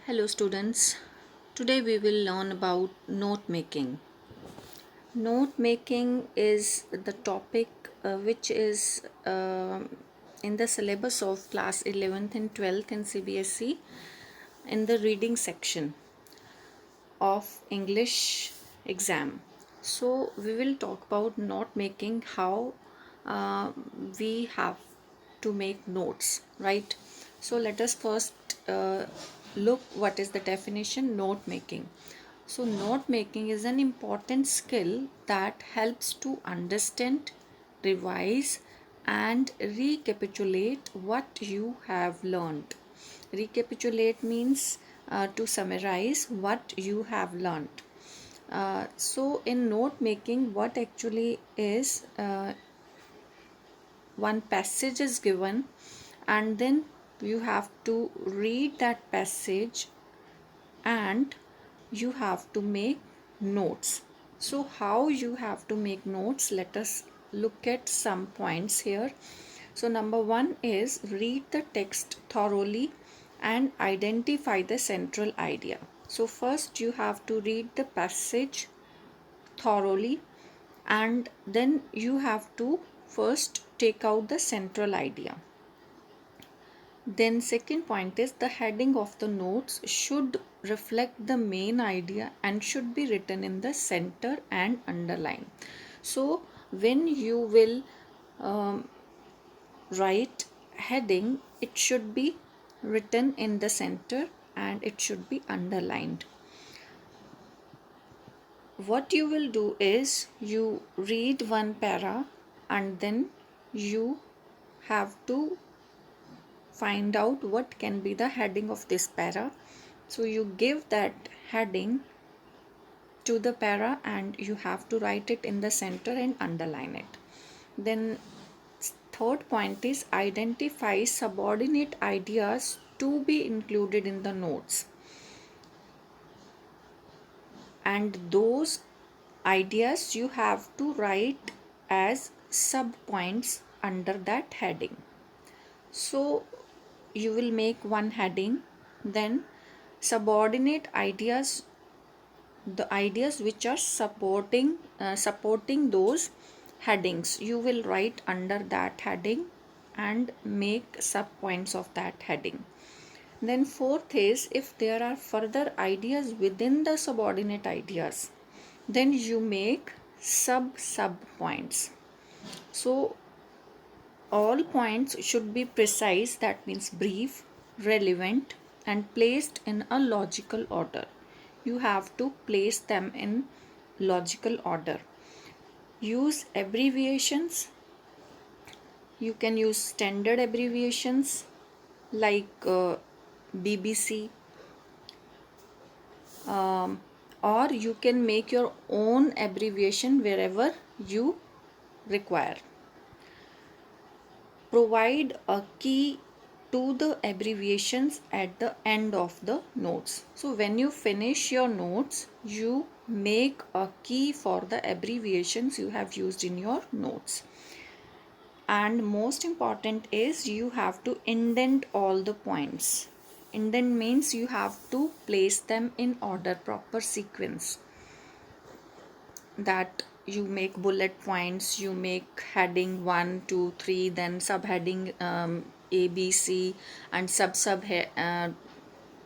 Hello students, today we will learn about note making. Note making is the topic which is in the syllabus of class 11th and 12th in CBSE in the reading section of English exam. So we will talk about note making, how uh, we have to make notes, right? So let us first look what is the definition note making. So note making is an important skill that helps to understand, revise and recapitulate what you have learned. Recapitulate means to summarize what you have learned. So in note making, what actually is, one passage is given and then you have to read that passage and you have to make notes. So how you have to make notes, let us look at some points here. So number one is read the text thoroughly and identify the central idea. So first you have to read the passage thoroughly and then you have to first take out the central idea. Then second point is the heading of the notes should reflect the main idea and should be written in the center and underline. So when you will write heading, it should be written in the center and it should be underlined. What you will do is you read one para and then you have to find out what can be the heading of this para. So you give that heading to the para and you have to write it in the center and underline it. Then third point is identify subordinate ideas to be included in the notes, and those ideas you have to write as sub points under that heading. So you will make one heading, then subordinate ideas, the ideas which are supporting those headings, you will write under that heading and make sub points of that heading. Then fourth is if there are further ideas within the subordinate ideas, then you make sub points. So all points should be precise, that means brief, relevant and placed in a logical order. You have to place them in logical order. Use abbreviations. You can use standard abbreviations like BBC, or you can make your own abbreviation wherever you require. Provide a key to the abbreviations at the end of the notes. So when you finish your notes, you make a key for the abbreviations you have used in your notes. And most important is you have to indent all the points. Indent means you have to place them in order, proper sequence, that you make bullet points, you make heading 1 2 3, then subheading A B C and sub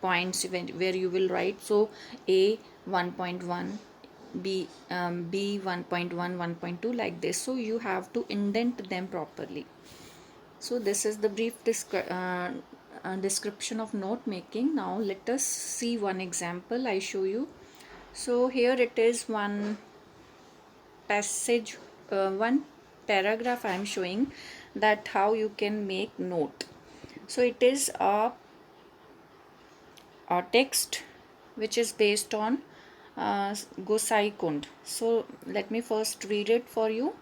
points where you will write. So A 1.1, B 1.1, 1.2, like this. So you have to indent them properly. So this is the brief description of note making. Now let us see one example I show you. So here it is one passage, one paragraph I am showing, that how you can make note. So it is a text which is based on Gosai Kund. So let me first read it for you.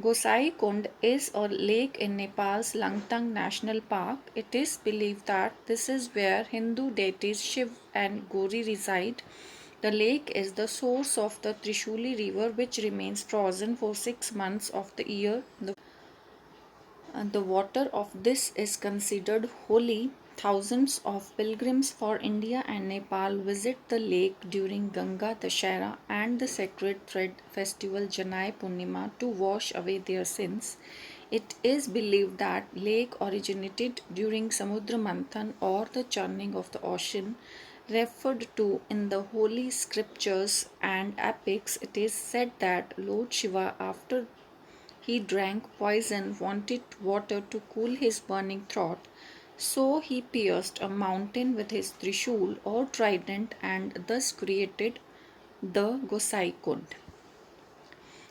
Gosai Kund is a lake in Nepal's Langtang National Park. It is believed that this is where Hindu deities Shiv and Gauri reside. The lake is the source of the Trishuli river, which remains frozen for 6 months of the year. The water of this is considered holy thousands of pilgrims for India and Nepal visit the lake during Ganga Dashera and the sacred thread festival Janai Purnima to wash away their sins. It is believed that lake originated during Samudra Manthan or the churning of the ocean referred to in the holy scriptures and epics. It is said that Lord Shiva, after he drank poison, wanted water to cool his burning throat, so he pierced a mountain with his trishul or trident and thus created the Gosai Kund.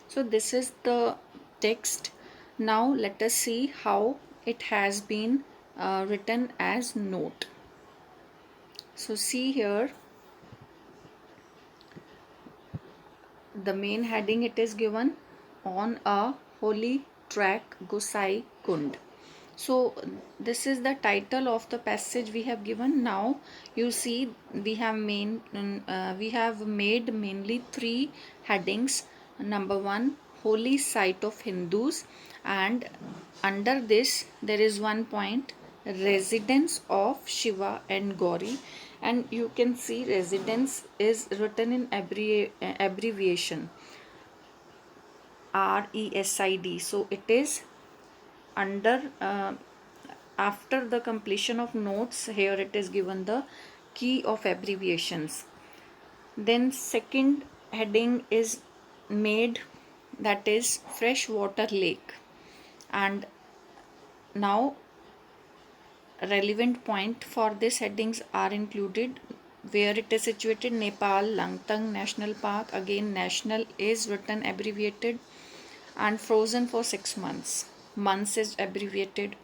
So, this is the text. Now, let us see how it has been written as note. So, see here the main heading, it is given on a holy track Gosai Kund. So this is the title of the passage we have given. Now you see we have made mainly three headings. Number one, holy site of Hindus, and under this there is one point, residence of Shiva and Gauri, and you can see residence is written in abbreviation RESID. So it is under after the completion of notes, here it is given the key of abbreviations. Then second heading is made, that is freshwater lake, and now relevant point for this headings are included, where it is situated: Nepal, Langtang National Park, again national is written abbreviated, and frozen for 6 months, months is abbreviated.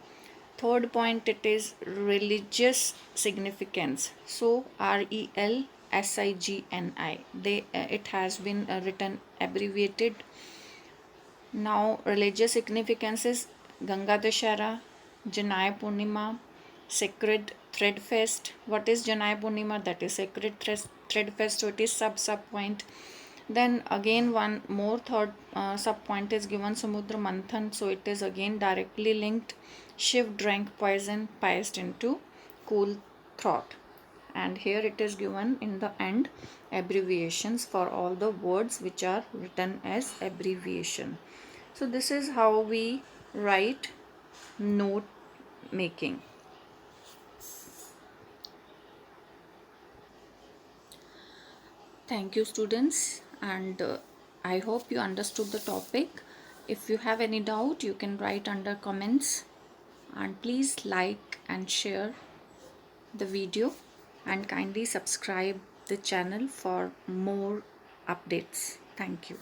Third point, it is religious significance, so RELSIGNI, it has been written abbreviated. Now religious significance is Ganga Dashera, Janai Purnima, Sacred Thread Fest. What is Janai Purnima? That is Sacred Thread Fest, so it is sub point. Then again one more third sub point is given, Samudra Manthan, so it is again directly linked. Shiv drank poison, pierced into cool throat, and here it is given in the end abbreviations for all the words which are written as abbreviation. So this is how we write note making. Thank you students, and I hope you understood the topic. If you have any doubt, you can write under comments, and please like and share the video, and kindly subscribe the channel for more updates. Thank you.